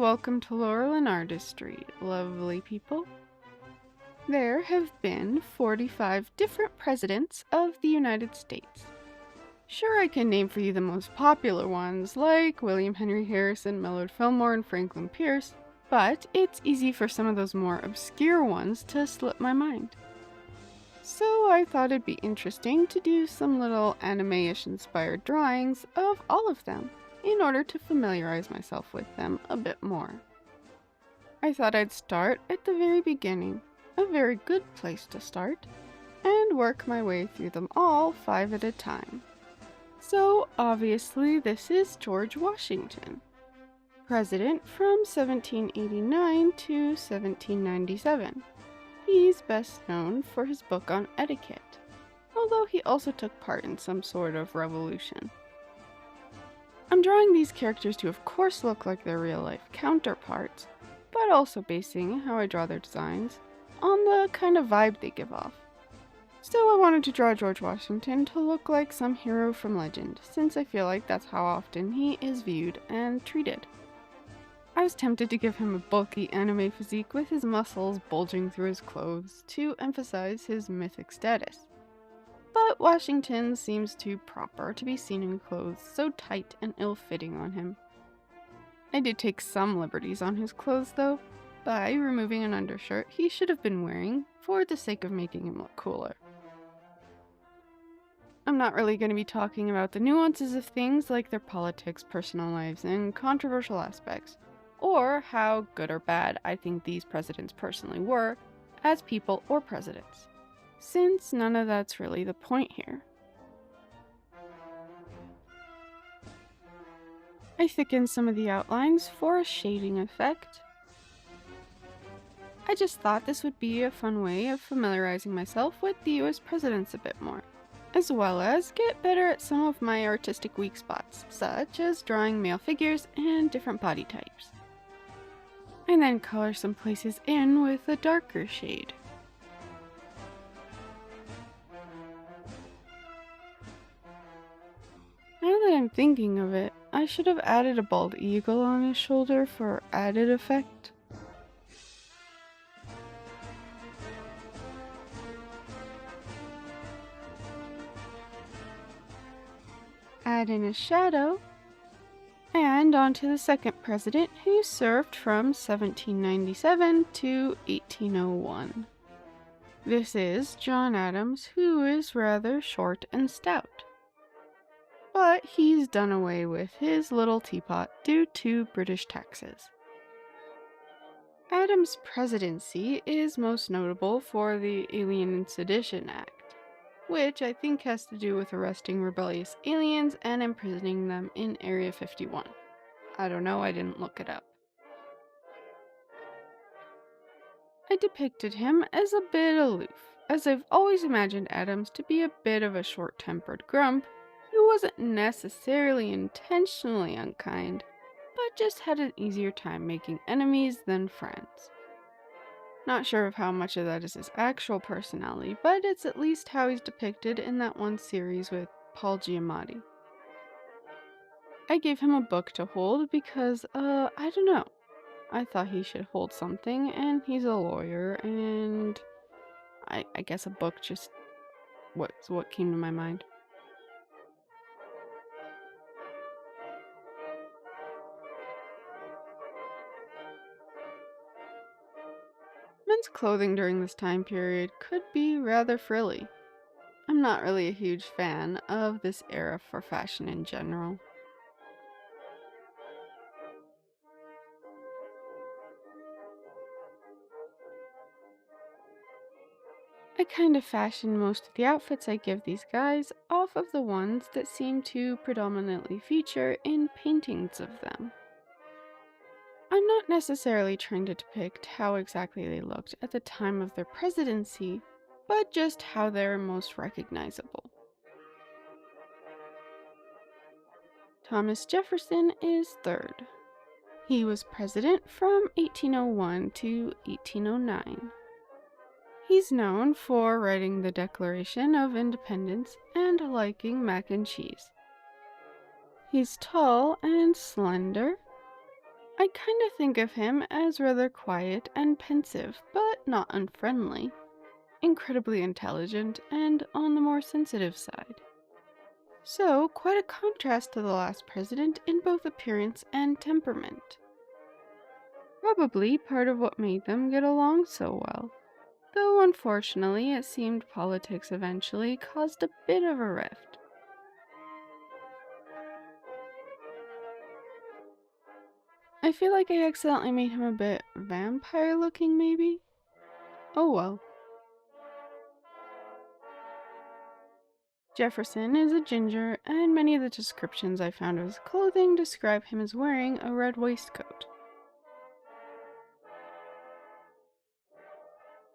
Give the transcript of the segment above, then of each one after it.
welcome to Laurel and Artistry, lovely people. There have been 45 different presidents of the United States. Sure, I can name for you the most popular ones, like William Henry Harrison, Millard Fillmore, and Franklin Pierce, but it's easy for some of those more obscure ones to slip my mind. So I thought it'd be interesting to do some little anime-ish inspired drawings of all of them, in order to familiarize myself with them a bit more. I thought I'd start at the very beginning, a very good place to start, and work my way through them all 5 at a time. So obviously this is George Washington, president from 1789 to 1797. He's best known for his book on etiquette, although he also took part in some sort of revolution. I'm drawing these characters to of course look like their real-life counterparts, but also basing how I draw their designs on the kind of vibe they give off. Still, I wanted to draw George Washington to look like some hero from legend, since I feel like that's how often he is viewed and treated. I was tempted to give him a bulky anime physique with his muscles bulging through his clothes to emphasize his mythic status. But Washington seems too proper to be seen in clothes so tight and ill-fitting on him. I did take some liberties on his clothes though, by removing an undershirt he should have been wearing for the sake of making him look cooler. I'm not really going to be talking about the nuances of things like their politics, personal lives, and controversial aspects, or how good or bad I think these presidents personally were as people or presidents, since none of that's really the point here. I thickened some of the outlines for a shading effect. I just thought this would be a fun way of familiarizing myself with the US presidents a bit more, as well as get better at some of my artistic weak spots, such as drawing male figures and different body types. And then color some places in with a darker shade. Now that I'm thinking of it, I should have added a bald eagle on his shoulder for added effect. Add in a shadow, and on to the second president, who served from 1797 to 1801. This is John Adams, who is rather short and stout. But he's done away with his little teapot due to British taxes. Adams' presidency is most notable for the Alien and Sedition Act, which I think has to do with arresting rebellious aliens and imprisoning them in Area 51. I don't know, I didn't look it up. I depicted him as a bit aloof, as I've always imagined Adams to be a bit of a short-tempered grump who wasn't necessarily intentionally unkind, but just had an easier time making enemies than friends. Not sure of how much of that is his actual personality, but it's at least how he's depicted in that one series with Paul Giamatti. I gave him a book to hold because, I don't know. I thought he should hold something, and he's a lawyer, and I guess a book just what came to my mind. Men's clothing during this time period could be rather frilly. I'm not really a huge fan of this era for fashion in general. I kind of fashion most of the outfits I give these guys off of the ones that seem to predominantly feature in paintings of them. I'm not necessarily trying to depict how exactly they looked at the time of their presidency, but just how they're most recognizable. Thomas Jefferson is third. He was president from 1801 to 1809. He's known for writing the Declaration of Independence and liking mac and cheese. He's tall and slender. I kind of think of him as rather quiet and pensive, but not unfriendly, incredibly intelligent, and on the more sensitive side. So, quite a contrast to the last president in both appearance and temperament. Probably part of what made them get along so well. Though unfortunately, it seemed politics eventually caused a bit of a rift. I feel like I accidentally made him a bit vampire looking, maybe? Oh well. Jefferson is a ginger, and many of the descriptions I found of his clothing describe him as wearing a red waistcoat.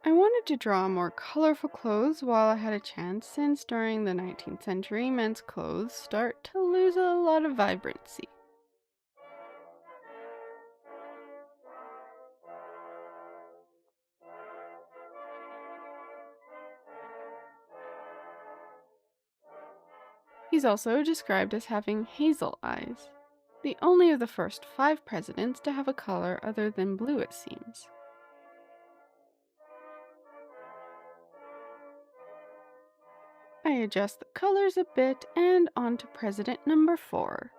I wanted to draw more colorful clothes while I had a chance, since during the 19th century, men's clothes start to lose a lot of vibrancy. He's also described as having hazel eyes, the only of the first 5 presidents to have a color other than blue, it seems. I adjust the colors a bit and on to President number 4.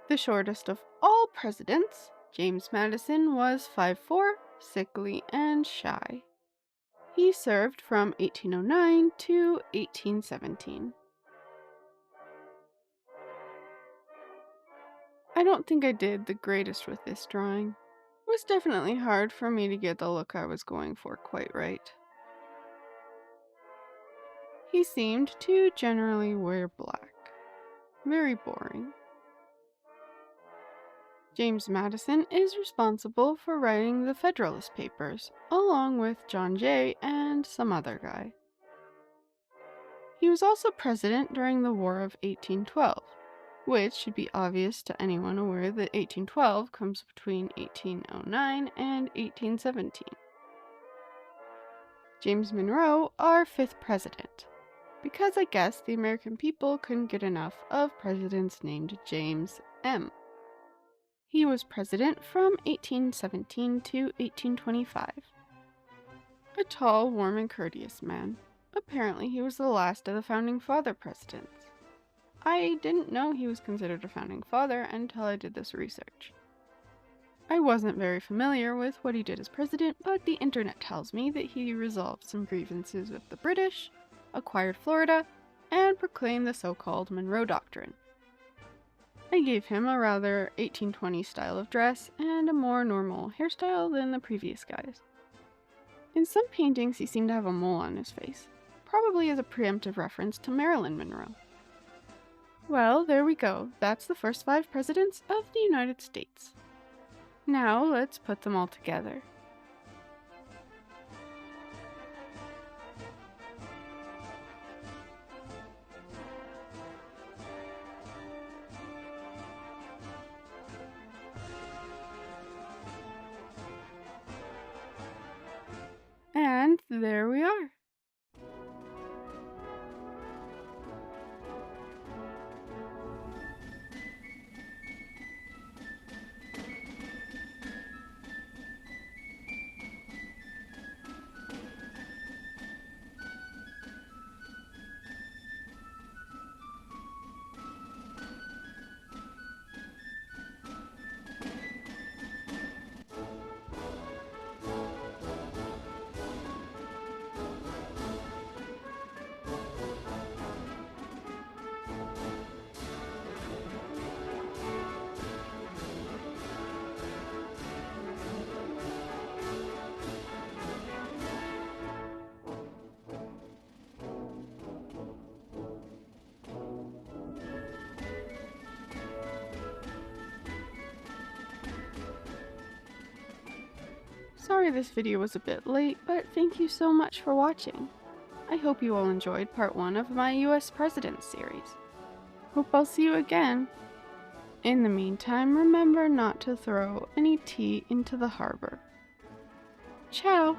The shortest of all presidents, James Madison, was 5'4", sickly, and shy. He served from 1809 to 1817. I don't think I did the greatest with this drawing. It was definitely hard for me to get the look I was going for quite right. He seemed to generally wear black. Very boring. James Madison is responsible for writing the Federalist Papers, along with John Jay and some other guy. He was also president during the War of 1812, which should be obvious to anyone aware that 1812 comes between 1809 and 1817. James Monroe, our 5th president, because I guess the American people couldn't get enough of presidents named James M. He was president from 1817 to 1825. A tall, warm, and courteous man. Apparently, he was the last of the Founding Father presidents. I didn't know he was considered a Founding Father until I did this research. I wasn't very familiar with what he did as president, but the internet tells me that he resolved some grievances with the British, acquired Florida, and proclaimed the so-called Monroe Doctrine. I gave him a rather 1820s style of dress and a more normal hairstyle than the previous guys. In some paintings, he seemed to have a mole on his face, probably as a preemptive reference to Marilyn Monroe. Well, there we go. That's the first 5 presidents of the United States. Now let's put them all together. And there we are. Sorry this video was a bit late, but thank you so much for watching. I hope you all enjoyed part 1 of my US Presidents series. Hope I'll see you again. In the meantime, remember not to throw any tea into the harbor. Ciao!